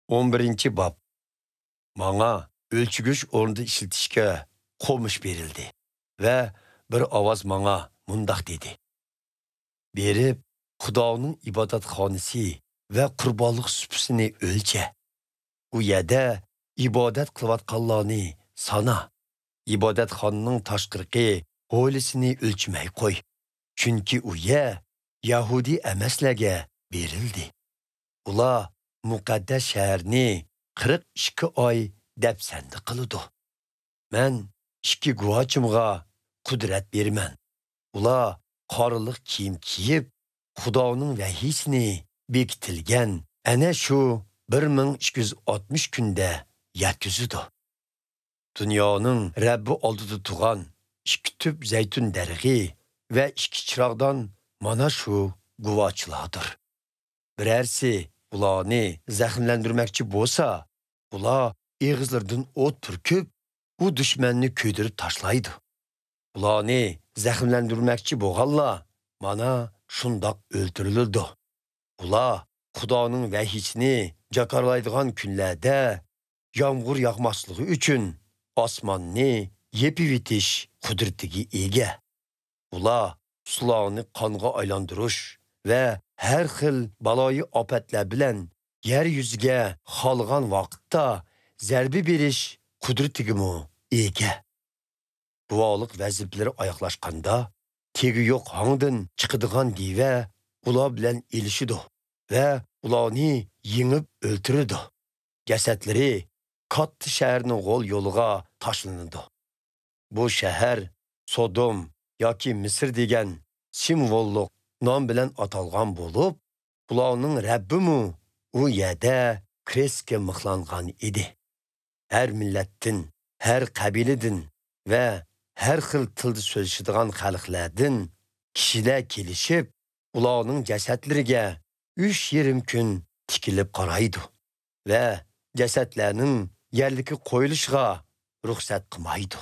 11. bab. Manga ölçügüç orunda işletişke qo'mish berildi ve bir ovoz manga mundaq dedi. Berib, Xudoning ibodatxonasi ve qurbonlik supisini o'lcha. U yerda ibodat qilayotganlarni sana. İbadetxonaning tashqirqi hovlisini o'lchmay qo'y. Chunki u yer Yahudi emaslarga berildi. Ular muqaddas shaharni 42 oy dafsanda qiladi. Men 2 guvochimga qudrat berman. Ular qoriliq kiyim kiyib, Xudoning vahiyisini bekitilgan ana shu 1260 kunda yetkizadi. Dunyoning Rabbi oldida turgan 2 tüp zaytun darg'i ve 2 chiroqdan mana shu guvochlardir. Birersi ularni zaximlandirmoqchi bo'lsa, ular eg'izlardan o't purkib, bu dushmanni kuydirib tashlaydi. Ularni zaximlandirmoqchi bo'lganlar mana shundoq o'ldirildi. Ular Xudoning vahiyisini jakarlaydigan kunlarda yomg'ir yog'masligi uchun osmonni yepib etish qudratiga ega. Ular sularni qonga aylantirish ve her xil baloyi ofatlar bilan yer yuziga xolgan vaqtda zarbi berish qudratiga ega. Duolik vazifalari oyoqlashganda tegi yo'q hangdan chiqadigan diva ular bilan ilishidi ve ularni yengib o'ltiradi. Jasadlari katta shaharning g'ol yo'liga tashlanadi. Bu shahar Sodom yoki Misr degan simvollik nom bilan atalgan bo'lib, ularning Rabbimu u yerda krestga mixlangan edi. Her millatdan, her qabiladan ve her xil tilda so'zlashadigan xalqlardan kishilar kelishib, ularning jasadlariga 3,5 kun tikilib qaraydi ve jasadlarning yerlikka qo'yilishiga ruxsat qilmaydi.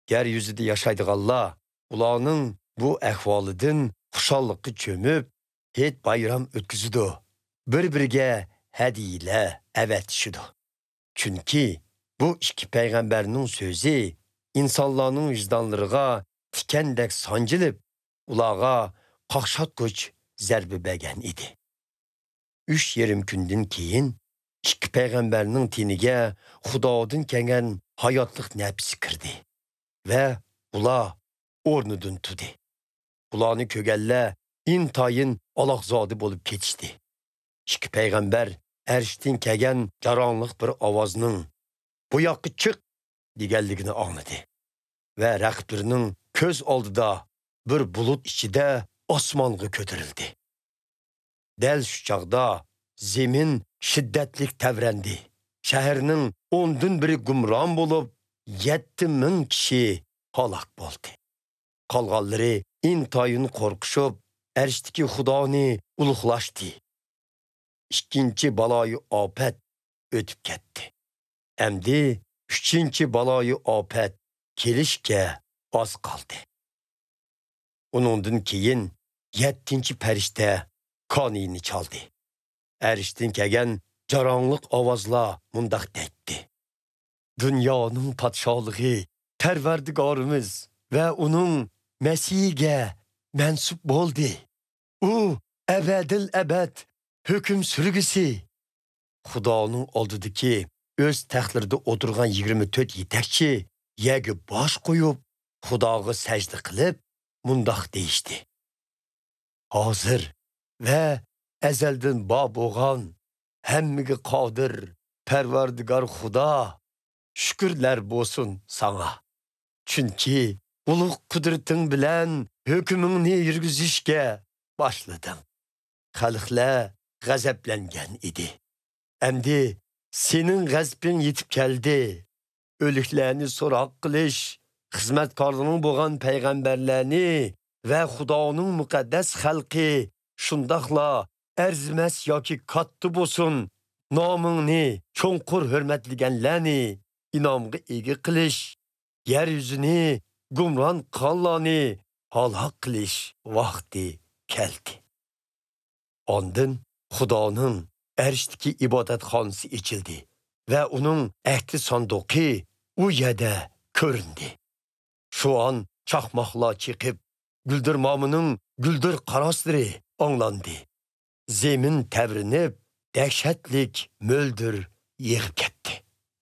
Yer yuzida yashaydiganlar ularning bu ahvolidan xushallikqa cho'mib, hech bayram o'tkazidi. Bir-biriga hadiyalar avatishidi. Chunki bu ikki payg'ambarning so'zi insonlarning vijdonlariga tikandek sanjilib, ularga qaqshatquch zarba bergan edi. 3,5 kundan keyin ikki payg'ambarning teniga Xudodan kelgan hayotlik nafsi kirdi ve ular o'rnidan turdi. Ularni ko'ganlar intayin aloqzodi bo'lib ketishdi. İki payg'ambar arshdan kelgan jaronliq bir ovozning "Bu yoqqa chiq" deganligini angladi ve raqiblarining ko'z oldida bir bulut ichida osmonga ko'tarildi. Dal shu chaqda zemin shiddatli tavrandi. Shaharning 10dan biri gumron bo'lib, 7,000 kishi halok bo'ldi. Qolganlari intayin qo'rqishib, arshdagi Xudoni ulug'lashdi. İkinci baloyi ofat o'tib ketdi. Endi 3. baloyi ofat kelishga oz qoldi. Uningdan keyin 7. farishta qonini chaldi. Arshdan kelgan jaronliq ovozlar mundaq deydi. Dunyoning podshohligi Parvardigorimiz ve onun Mesih'e mensup bo'ldi. U ebedil ebed hüküm sürgüsü. Xudoning oldidagi o'z taxtlarida o'tirgan 24 yetakchi yerga bosh qo'yib, Xudoga sajda qilib, mundaq deyishdi. Hozir ve ezelden bor bo'lgan hammaga qodir Parvardigor Xudo, shukrlar bo'lsin sana. Chunki ulug' qudrating bilan hukmingni yurgizishga boshlading. Xalqlar g'azablangan edi. Endi senin g'azabing yetib keldi. O'liklarni so'roq qilish, xizmatkorlarning bo'lgan payg'ambarlarni ve Xudoning muqaddas xalqi shundoqla arzimas yoki katta bo'lsin, nomingni cho'nqur hurmatlaganlarni inomga ega qilish, yer yuzini gumron qilganlarni halok qilish vaqti keldi. Ondan Xudoning Erishdiki ibodatxonasi ichildi ve onun ehdi sanduqi u yerda ko'rindi. Şu an çaqmoqlar chiqib, guldirmomining guldir qarosleri anlandı. Zemin tevrinib, dehşetlik möldür yığıp